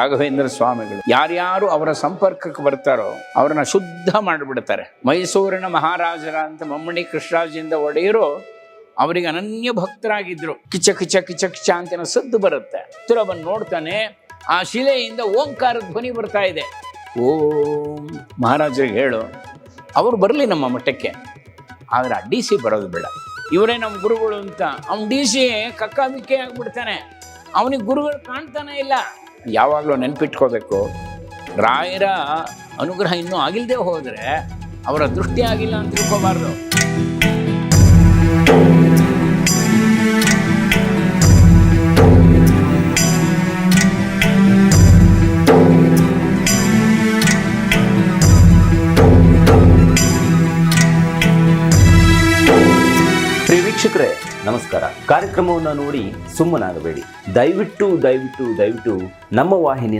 ರಾಘವೇಂದ್ರ ಸ್ವಾಮಿಗಳು ಯಾರ್ಯಾರು ಅವರ ಸಂಪರ್ಕಕ್ಕೆ ಬರ್ತಾರೋ ಅವ್ರನ್ನ ಶುದ್ಧ ಮಾಡಿಬಿಡ್ತಾರೆ. ಮೈಸೂರಿನ ಮಹಾರಾಜರ ಅಂತ ಮಮ್ಮಣಿ ಕೃಷ್ಣರಾಜೇಂದ್ರ ಒಡೆಯರು ಅವರಿಗೆ ಅನನ್ಯ ಭಕ್ತರಾಗಿದ್ರು. ಕಿಚ ಕಿಚ ಕಿಚ ಕಿಚ ಅಂತ ಸದ್ದು ಬರುತ್ತೆ. ಅವನ್ ನೋಡ್ತಾನೆ, ಆ ಶಿಲೆಯಿಂದ ಓಂಕಾರದ ಧ್ವನಿ ಬರ್ತಾ ಇದೆ. ಓಂ ಮಹಾರಾಜರಿಗೆ ಹೇಳು, ಅವರು ಬರಲಿ ನಮ್ಮ ಮಠಕ್ಕೆ, ಆದರೆ ಆ ಡಿ ಸಿ ಬರೋದು ಬೇಡ, ಇವರೇ ನಮ್ಮ ಗುರುಗಳು ಅಂತ. ಅವ್ನು ಡಿ ಸಿ ಕಕ್ಕಾಬಿಕ್ಕೆ ಆಗ್ಬಿಡ್ತಾನೆ, ಅವನಿಗೆ ಗುರುಗಳು ಕಾಣ್ತಾನೆ ಇಲ್ಲ. ಯಾವಾಗಲೂ ನೆನ್ಪಿಟ್ಕೋಬೇಕು, ರಾಯರ ಅನುಗ್ರಹ ಇನ್ನೂ ಆಗಿಲ್ಲದೆ ಹೋದರೆ ಅವರ ದೃಷ್ಟಿ ಆಗಿಲ್ಲ ಅಂತ ತಿಳ್ಕೋಬಾರ್ದು. ವೀಕ್ಷಕರೇ ನಮಸ್ಕಾರ. ಕಾರ್ಯಕ್ರಮವನ್ನು ನೋಡಿ ಸುಮ್ಮನಾಗಬೇಡಿ. ದಯವಿಟ್ಟು ದಯವಿಟ್ಟು ದಯವಿಟ್ಟು ನಮ್ಮ ವಾಹಿನಿ